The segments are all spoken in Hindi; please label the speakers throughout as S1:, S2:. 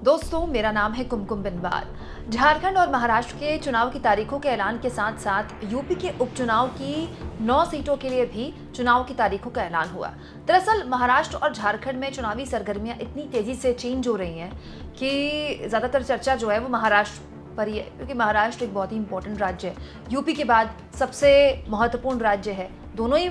S1: दोस्तों, मेरा नाम है कुमकुम बिनवाल। झारखंड और महाराष्ट्र के चुनाव की तारीखों के ऐलान के साथ साथ यूपी के उपचुनाव की 9 सीटों के लिए भी चुनाव की तारीखों का ऐलान हुआ। दरअसल महाराष्ट्र और झारखंड में चुनावी सरगर्मियां इतनी तेजी से चेंज हो रही हैं कि ज़्यादातर चर्चा जो है वो महाराष्ट्र पर ही है, क्योंकि महाराष्ट्र एक बहुत ही इंपॉर्टेंट राज्य है। यूपी के बाद सबसे महत्वपूर्ण राज्य है, दोनों ही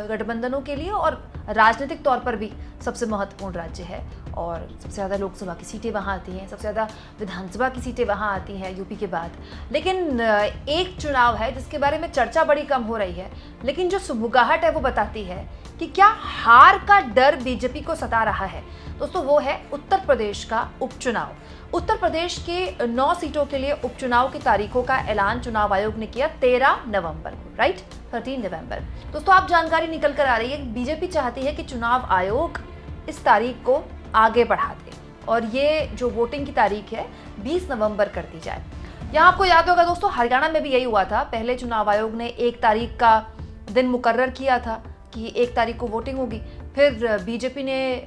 S1: गठबंधनों के लिए, और राजनीतिक तौर पर भी सबसे महत्वपूर्ण राज्य है। और सबसे ज़्यादा लोकसभा की सीटें वहाँ आती हैं, सबसे ज़्यादा विधानसभा की सीटें वहाँ आती हैं यूपी के बाद। लेकिन एक चुनाव है जिसके बारे में चर्चा बड़ी कम हो रही है, लेकिन जो सुगबुगाहट है वो बताती है कि क्या हार का डर बीजेपी को सता रहा है। दोस्तों, वो है उत्तर प्रदेश का उपचुनाव। उत्तर प्रदेश के 9 सीटों के लिए उपचुनाव की तारीखों का ऐलान चुनाव आयोग ने किया 13 नवंबर को, राइट, 13 नवंबर। दोस्तों, आप जानकारी निकल कर आ रही है, बीजेपी चाहती है कि चुनाव आयोग इस तारीख को आगे बढ़ा दे और ये जो वोटिंग की तारीख है 20 नवंबर कर दी जाए। यहाँ आपको याद होगा दोस्तों, हरियाणा में भी यही हुआ था। पहले चुनाव आयोग ने 1 तारीख का दिन मुकर्रर किया था कि 1 तारीख को वोटिंग होगी। फिर बीजेपी ने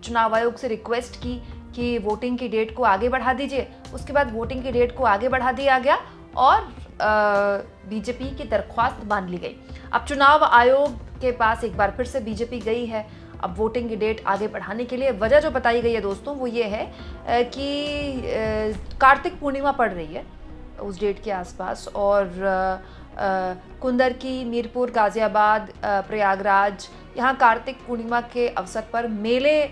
S1: चुनाव आयोग से रिक्वेस्ट की कि वोटिंग की डेट को आगे बढ़ा दीजिए। उसके बाद वोटिंग की डेट को आगे बढ़ा दिया गया और बीजेपी की दरख्वास्त मान ली गई। अब चुनाव आयोग के पास एक बार फिर से बीजेपी गई है अब वोटिंग की डेट आगे बढ़ाने के लिए। वजह जो बताई गई है दोस्तों वो ये है कि कार्तिक पूर्णिमा पड़ रही है उस डेट के आसपास, और कुंदरकी, मीरपुर, गाजियाबाद, प्रयागराज, यहाँ कार्तिक पूर्णिमा के अवसर पर मेले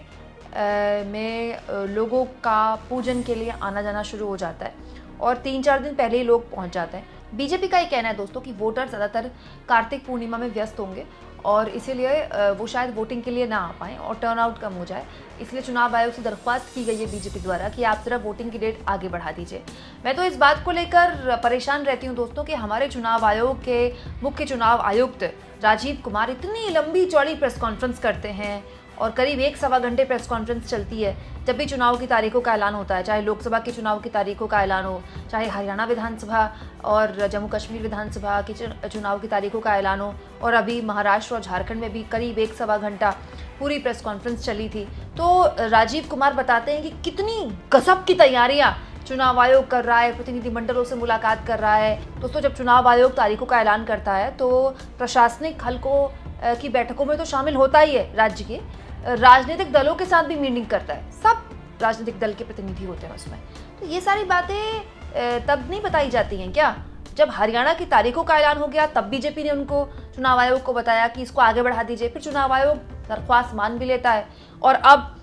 S1: में लोगों का पूजन के लिए आना जाना शुरू हो जाता है और 3-4 दिन पहले ही लोग पहुंच जाते हैं। बीजेपी का ये कहना है दोस्तों कि वोटर ज़्यादातर कार्तिक पूर्णिमा में व्यस्त होंगे और इसीलिए वो शायद वोटिंग के लिए ना आ पाएँ और टर्नआउट कम हो जाए। इसलिए चुनाव आयोग से दरख्वास्त की गई है बीजेपी द्वारा कि आप ज़रा वोटिंग की डेट आगे बढ़ा दीजिए। मैं तो इस बात को लेकर परेशान रहती हूँ दोस्तों कि हमारे चुनाव आयोग के मुख्य चुनाव आयुक्त राजीव कुमार इतनी लंबी चौड़ी प्रेस कॉन्फ्रेंस करते हैं और करीब 1-1.25 घंटे प्रेस कॉन्फ्रेंस चलती है जब भी चुनाव की तारीखों का ऐलान होता है, चाहे लोकसभा के चुनाव की तारीखों का ऐलान हो, चाहे हरियाणा विधानसभा और जम्मू कश्मीर विधानसभा के चुनाव की तारीखों का ऐलान हो, और अभी महाराष्ट्र और झारखंड में भी करीब 1-1.25 घंटा पूरी प्रेस कॉन्फ्रेंस चली थी। तो राजीव कुमार बताते हैं कि कितनी गजब की तैयारियाँ चुनाव आयोग कर रहा है, प्रतिनिधिमंडलों से मुलाकात कर रहा है। दोस्तों, जब चुनाव आयोग तारीखों का ऐलान करता है तो प्रशासनिक हलकों की बैठकों में तो शामिल होता ही है, राज्य के राजनीतिक दलों के साथ भी मीटिंग करता है, सब राजनीतिक दल के प्रतिनिधि होते हैं उसमें। तो ये सारी बातें तब नहीं बताई जाती हैं क्या, जब हरियाणा की तारीखों का ऐलान हो गया तब बीजेपी ने उनको चुनाव आयोग को बताया कि इसको आगे बढ़ा दीजिए। फिर चुनाव आयोग दरख्वास्त मान भी लेता है और अब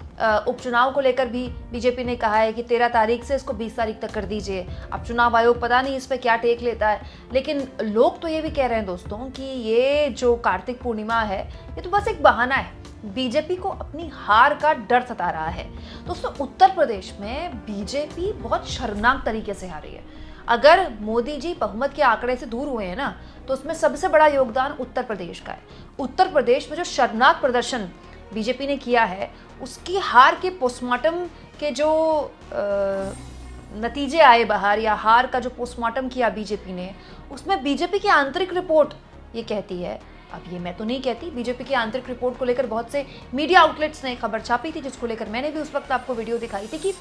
S1: उपचुनाव को लेकर भी बीजेपी ने कहा है कि 13 तारीख से इसको 20 तारीख तक कर दीजिए। अब चुनाव आयोग पता नहीं इस पर क्या टेक लेता है, लेकिन लोग तो ये भी कह रहे हैं दोस्तों कि ये जो कार्तिक पूर्णिमा है ये तो बस एक बहाना है, बीजेपी को अपनी हार का डर सता रहा है। दोस्तों, उत्तर प्रदेश में बीजेपी बहुत शर्मनाक तरीके से हारी है। अगर मोदी जी बहुमत के आंकड़े से दूर हुए हैं ना, तो उसमें सबसे बड़ा योगदान उत्तर प्रदेश का है। उत्तर प्रदेश में जो शर्मनाक प्रदर्शन बीजेपी ने किया है, उसकी हार के पोस्टमार्टम के जो नतीजे आए बाहर, या हार का जो पोस्टमार्टम किया बीजेपी ने, उसमें बीजेपी की आंतरिक रिपोर्ट ये कहती है, अब ये मैं तो नहीं कहती, बीजेपी की आंतरिक रिपोर्ट को लेकर बहुत से मीडिया आउटलेट्स ने खबर छापी थी, जिसको लेकर मैंने भी उस वक्त आपको वीडियो दिखाई थी कि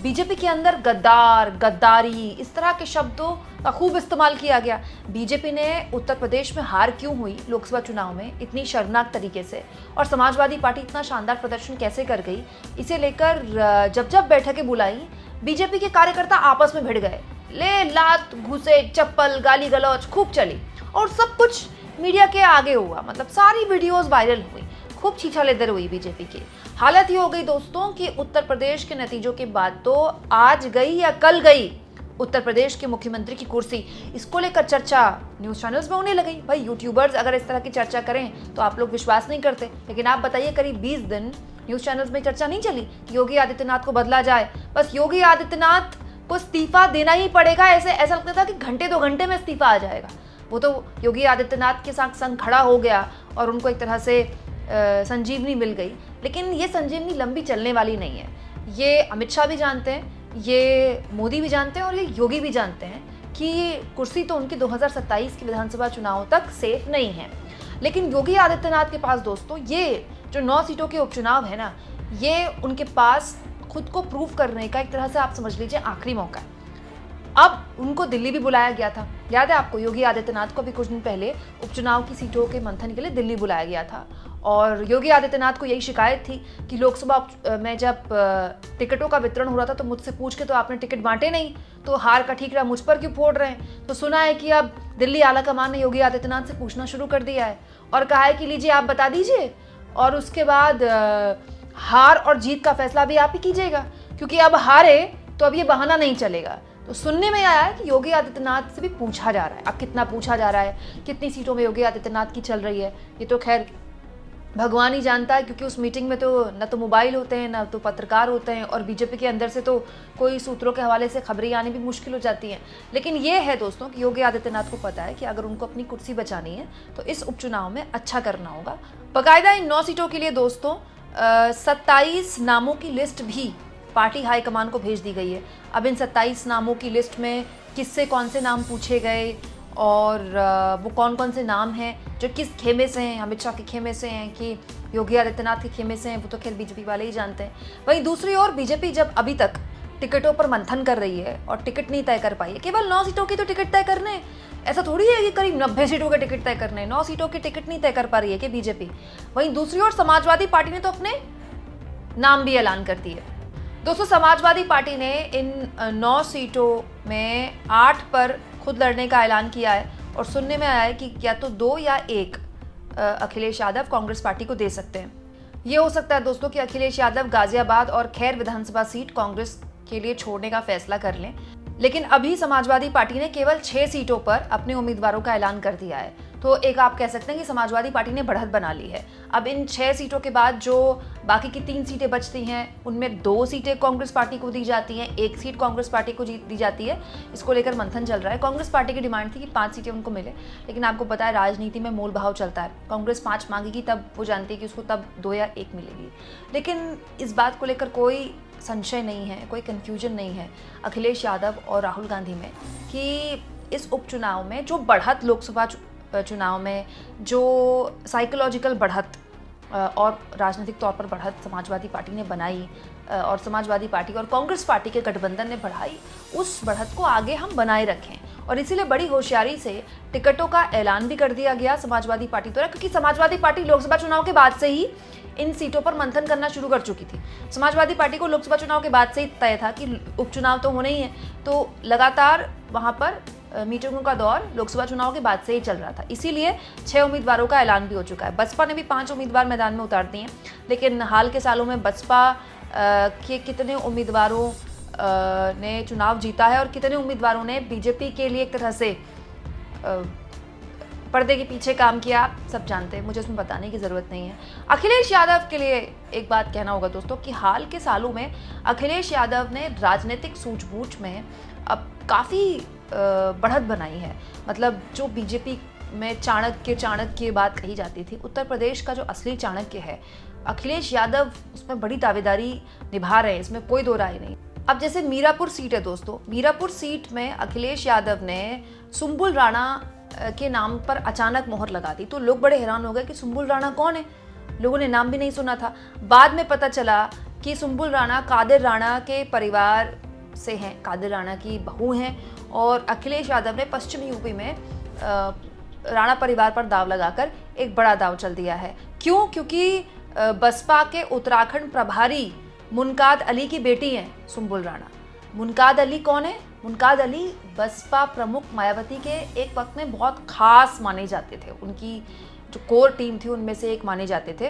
S1: बीजेपी के अंदर गद्दार, गद्दारी, इस तरह के शब्दों का खूब इस्तेमाल किया गया। बीजेपी ने उत्तर प्रदेश में हार क्यों हुई लोकसभा चुनाव में इतनी शर्मनाक तरीके से, और समाजवादी पार्टी इतना शानदार प्रदर्शन कैसे कर गई, इसे लेकर जब जब बैठकें बुलाई बीजेपी के कार्यकर्ता आपस में भिड़ गए, ले लात घुसे, चप्पल, गाली गलौज खूब चली और सब कुछ मीडिया के आगे हुआ। मतलब सारी वीडियोस वायरल हुई, खूब छीछालेदर हुई बीजेपी की। हालत ये हो गई दोस्तों कि उत्तर प्रदेश के नतीजों के बाद तो आज गई या कल गई उत्तर प्रदेश के मुख्यमंत्री की कुर्सी, इसको लेकर चर्चा न्यूज़ चैनल्स में होने लगी। भाई, यूट्यूबर्स अगर इस तरह की चर्चा करें तो आप लोग विश्वास नहीं करते, लेकिन आप बताइए करीब 20 दिन न्यूज़ चैनल्स में चर्चा नहीं चली कि योगी आदित्यनाथ को बदला जाए, बस योगी आदित्यनाथ को इस्तीफा देना ही पड़ेगा। ऐसा लगता था कि घंटे 2 घंटे में इस्तीफा आ जाएगा। वो तो योगी आदित्यनाथ के साथ संग खड़ा हो गया और उनको एक तरह से संजीवनी मिल गई, लेकिन ये संजीवनी लंबी चलने वाली नहीं है। ये अमित शाह भी जानते हैं, ये मोदी भी जानते हैं और ये योगी भी जानते हैं कि कुर्सी तो उनकी 2027 के विधानसभा चुनाव तक सेफ नहीं है। लेकिन योगी आदित्यनाथ के पास दोस्तों ये जो 9 सीटों के उपचुनाव है ना, ये उनके पास खुद को प्रूव करने का एक तरह से आप समझ लीजिए आखिरी मौका है। अब उनको दिल्ली भी बुलाया गया था, याद है आपको, योगी आदित्यनाथ को भी कुछ दिन पहले उपचुनाव की सीटों के मंथन के लिए दिल्ली बुलाया गया था। और योगी आदित्यनाथ को यही शिकायत थी कि लोकसभा में जब टिकटों का वितरण हो रहा था तो मुझसे पूछ के तो आपने टिकट बांटे नहीं, तो हार का ठीकरा मुझ पर क्यों फोड़ रहे हैं। तो सुना है कि अब दिल्ली आलाकमान ने योगी आदित्यनाथ से पूछना शुरू कर दिया है और कहा है कि लीजिए आप बता दीजिए, और उसके बाद हार और जीत का फैसला भी आप ही कीजिएगा, क्योंकि अब हारे तो अब ये बहाना नहीं चलेगा। तो सुनने में आया है कि योगी आदित्यनाथ से भी पूछा जा रहा है। अब कितना पूछा जा रहा है, कितनी सीटों में योगी आदित्यनाथ की चल रही है, ये तो खैर भगवान ही जानता है, क्योंकि उस मीटिंग में तो न तो मोबाइल होते हैं, न तो पत्रकार होते हैं, और बीजेपी के अंदर से तो कोई सूत्रों के हवाले से खबरें आनी भी मुश्किल हो जाती हैं। लेकिन ये है दोस्तों कि योगी आदित्यनाथ को पता है कि अगर उनको अपनी कुर्सी बचानी है तो इस उपचुनाव में अच्छा करना होगा। बाकायदा इन 9 सीटों के लिए दोस्तों 27 नामों की लिस्ट भी पार्टी हाईकमान को भेज दी गई है। अब इन 27 नामों की लिस्ट में किससे कौन से नाम पूछे गए और वो कौन कौन से नाम हैं जो किस खेमे से हैं, अमित शाह के खेमे से हैं कि योगी आदित्यनाथ के खेमे से हैं, वो तो खैर बीजेपी वाले ही जानते हैं। वहीं दूसरी ओर बीजेपी जब अभी तक टिकटों पर मंथन कर रही है और टिकट नहीं तय कर पाई है, केवल 9 सीटों की तो टिकट तय करने, ऐसा थोड़ी है कि करीब 90 सीटों के टिकट तय करने, 9 सीटों के टिकट नहीं तय कर पा रही है कि बीजेपी। वहीं दूसरी ओर समाजवादी पार्टी ने तो अपने नाम भी ऐलान कर दिए। दोस्तों समाजवादी पार्टी ने इन 9 सीटों में 8 पर खुद लड़ने का ऐलान किया है और सुनने में आया है कि या तो 2 या 1 अखिलेश यादव कांग्रेस पार्टी को दे सकते हैं। ये हो सकता है दोस्तों कि अखिलेश यादव गाजियाबाद और खैर विधानसभा सीट कांग्रेस के लिए छोड़ने का फैसला कर लें। लेकिन अभी समाजवादी पार्टी ने केवल 6 सीटों पर अपने उम्मीदवारों का ऐलान कर दिया है। तो एक आप कह सकते हैं कि समाजवादी पार्टी ने बढ़त बना ली है। अब इन 6 सीटों के बाद जो बाकी की 3 सीटें बचती हैं उनमें 2 सीटें कांग्रेस पार्टी को दी जाती हैं, 1 सीट कांग्रेस पार्टी को दी जाती है। इसको लेकर मंथन चल रहा है। कांग्रेस पार्टी की डिमांड थी कि 5 सीटें उनको मिले, लेकिन आपको पता है राजनीति में मोल भाव चलता है। कांग्रेस 5 मांगेगी तब वो जानती है कि उसको तब 2 या 1 मिलेगी। लेकिन इस बात को लेकर कोई संशय नहीं है, कोई कन्फ्यूजन नहीं है अखिलेश यादव और राहुल गांधी में कि इस उपचुनाव में जो बढ़त, लोकसभा चुनाव में जो साइकोलॉजिकल बढ़त और राजनीतिक तौर पर बढ़त समाजवादी पार्टी ने बनाई और समाजवादी पार्टी और कांग्रेस पार्टी के गठबंधन ने बढ़ाई, उस बढ़त को आगे हम बनाए रखें। और इसीलिए बड़ी होशियारी से टिकटों का ऐलान भी कर दिया गया समाजवादी पार्टी द्वारा, क्योंकि समाजवादी पार्टी लोकसभा चुनाव के बाद से ही इन सीटों पर मंथन करना शुरू कर चुकी थी। समाजवादी पार्टी को लोकसभा चुनाव के बाद से ही तय था कि उपचुनाव तो होने ही है, तो लगातार वहाँ पर मीटिंगों का दौर लोकसभा चुनाव के बाद से ही चल रहा था। इसीलिए 6 उम्मीदवारों का ऐलान भी हो चुका है। बसपा ने भी 5 उम्मीदवार मैदान में उतार दिए हैं, लेकिन हाल के सालों में बसपा के कितने उम्मीदवारों ने चुनाव जीता है और कितने उम्मीदवारों ने बीजेपी के लिए एक तरह से पर्दे के पीछे काम किया, आप सब जानते हैं, मुझे उसमें बताने की ज़रूरत नहीं है। अखिलेश यादव के लिए एक बात कहना होगा दोस्तों कि हाल के सालों में अखिलेश यादव ने राजनीतिक सूझबूझ में अब काफ़ी बढ़त बनाई है। मतलब जो बीजेपी में चाणक्य बात कही जाती थी, उत्तर प्रदेश का जो असली चाणक्य है अखिलेश यादव, उसमें बड़ी दावेदारी निभा रहे हैं, इसमें कोई दो राय नहीं। अब जैसे मीरापुर सीट है दोस्तों, मीरापुर सीट में अखिलेश यादव ने सुम्बुल राणा के नाम पर अचानक मोहर लगा दी, तो लोग बड़े हैरान हो गए कि सुम्बुल राणा कौन है, लोगों ने नाम भी नहीं सुना था। बाद में पता चला कि सुम्बुल राणा कादिर राणा के परिवार से हैं, कादिर राणा की बहू हैं, और अखिलेश यादव ने पश्चिमी यूपी में राणा परिवार पर दाव लगाकर एक बड़ा दाव चल दिया है। क्यों? क्योंकि बसपा के उत्तराखंड प्रभारी मुनकाद अली की बेटी हैं सुम्बुल राणा। मुनकाद अली कौन है? मुनकाद अली बसपा प्रमुख मायावती के एक वक्त में बहुत खास माने जाते थे, उनकी जो कोर टीम थी उनमें से एक माने जाते थे।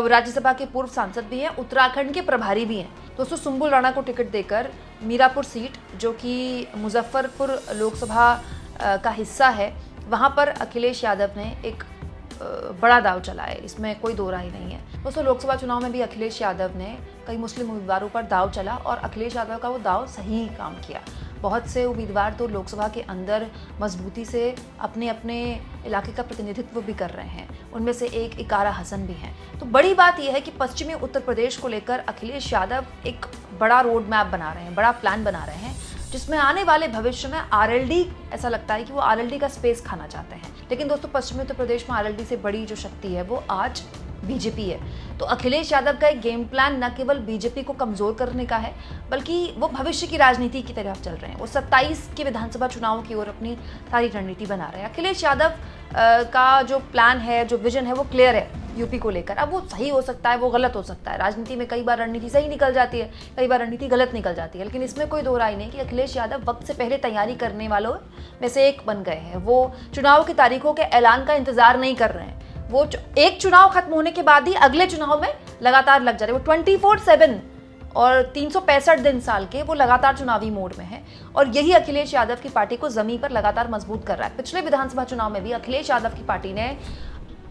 S1: राज्यसभा के पूर्व सांसद भी हैं, उत्तराखंड के प्रभारी भी हैं। दोस्तों सुम्बुल राणा को टिकट देकर मीरापुर सीट, जो कि मुजफ्फरपुर लोकसभा का हिस्सा है, वहाँ पर अखिलेश यादव ने एक बड़ा दाव चला है, इसमें कोई दो राय नहीं है। दोस्तों लोकसभा चुनाव में भी अखिलेश यादव ने कई मुस्लिम उम्मीदवारों पर दाव चला और अखिलेश यादव का वो दाव सही काम किया। बहुत से उम्मीदवार तो लोकसभा के अंदर मजबूती से अपने अपने इलाके का प्रतिनिधित्व भी कर रहे हैं, उनमें से एक इकारा हसन भी हैं। तो बड़ी बात यह है कि पश्चिमी उत्तर प्रदेश को लेकर अखिलेश यादव एक बड़ा रोड मैप बना रहे हैं, बड़ा प्लान बना रहे हैं, जिसमें आने वाले भविष्य में आरएलडी, ऐसा लगता है कि वो आरएलडी का स्पेस खाना चाहते हैं। लेकिन दोस्तों पश्चिमी उत्तर प्रदेश में आरएलडी से बड़ी जो शक्ति है वो आज बीजेपी है। तो अखिलेश यादव का एक गेम प्लान न केवल बीजेपी को कमज़ोर करने का है, बल्कि वो भविष्य की राजनीति की तरफ चल रहे हैं। वो 27 के विधानसभा चुनाव की ओर अपनी सारी रणनीति बना रहे हैं। अखिलेश यादव का जो प्लान है, जो विजन है, वो क्लियर है यूपी को लेकर। अब वो सही हो सकता है, वो गलत हो सकता है। राजनीति में कई बार रणनीति सही निकल जाती है, कई बार रणनीति गलत निकल जाती है, लेकिन इसमें कोई दो राय नहीं कि अखिलेश यादव वक्त से पहले तैयारी करने वालों में से एक बन गए हैं। वो चुनाव की तारीखों के ऐलान का इंतजार नहीं कर रहे हैं। वो एक चुनाव खत्म होने के बाद ही अगले चुनाव में लगातार लग जा रहे हैं। वो 24/7 और 365 दिन साल के वो लगातार चुनावी मोड में है, और यही अखिलेश यादव की पार्टी को जमीन पर लगातार मजबूत कर रहा है। पिछले विधानसभा चुनाव में भी अखिलेश यादव की पार्टी ने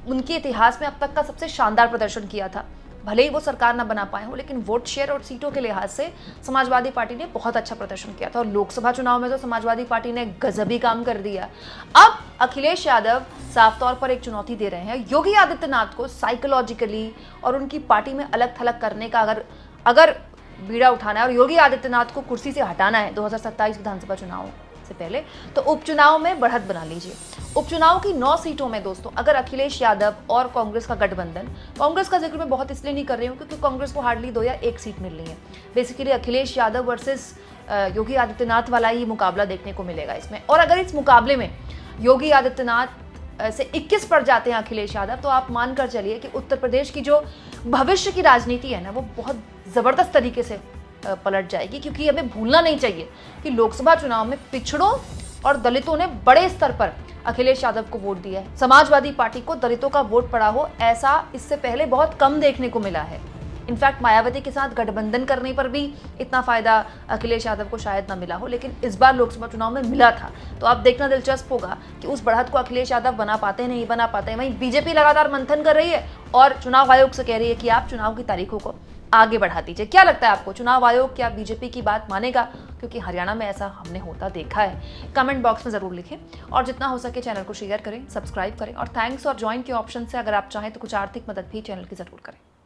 S1: उनके इतिहास में अब तक का सबसे शानदार प्रदर्शन किया था। भले ही वो सरकार ना बना पाए हो, लेकिन वोट शेयर और सीटों के लिहाज से समाजवादी पार्टी ने बहुत अच्छा प्रदर्शन किया था, और लोकसभा चुनाव में तो समाजवादी पार्टी ने गजबी काम कर दिया। अब अखिलेश यादव साफ तौर पर एक चुनौती दे रहे हैं योगी आदित्यनाथ को साइकोलॉजिकली और उनकी पार्टी में अलग थलग करने का अगर बीड़ा उठाना है और योगी आदित्यनाथ को कुर्सी से हटाना है 2027 विधानसभा चुनाव से पहले, तो उपचुनाव में बढ़त बना लीजिए। उपचुनाव की 9 सीटों में दोस्तों अगर अखिलेश यादव और कांग्रेस का गठबंधन, कांग्रेस का जिक्र मैं बहुत इसलिए नहीं कर रही हूँ क्योंकि कांग्रेस को हार्डली 2 या 1 सीट मिल रही है। बेसिकली अखिलेश यादव वर्सेस योगी आदित्यनाथ वाला ही मुकाबला देखने को मिलेगा इसमें। और अगर इस मुकाबले में योगी आदित्यनाथ से 21 पर जाते हैं अखिलेश यादव, तो आप मानकर चलिए कि उत्तर प्रदेश की जो भविष्य की राजनीति है ना, वो बहुत ज़बरदस्त तरीके से पलट जाएगी। क्योंकि हमें भूलना नहीं चाहिए कि लोकसभा चुनाव में पिछड़ों और दलितों ने बड़े स्तर पर अखिलेश यादव को वोट दिया है। समाजवादी पार्टी को दलितों का वोट पड़ा हो, ऐसा इससे पहले बहुत कम देखने को मिला है। इनफैक्ट मायावती के साथ गठबंधन करने पर भी इतना फायदा अखिलेश यादव को शायद ना मिला हो, लेकिन इस बार लोकसभा चुनाव में मिला था। तो अब देखना दिलचस्प होगा कि उस बढ़त को अखिलेश यादव बना पाते हैं, नहीं बना पाते हैं। वहीं बीजेपी लगातार मंथन कर रही है और चुनाव आयोग से कह रही है कि आप चुनाव की तारीखों को आगे बढ़ा दीजिए। क्या लगता है आपको, चुनाव आयोग क्या बीजेपी की बात मानेगा? क्योंकि हरियाणा में ऐसा हमने होता देखा है। कमेंट बॉक्स में ज़रूर लिखें, और जितना हो सके चैनल को शेयर करें, सब्सक्राइब करें, और थैंक्स और ज्वाइन के ऑप्शन से अगर आप चाहें तो कुछ आर्थिक मदद भी चैनल की ज़रूर करें।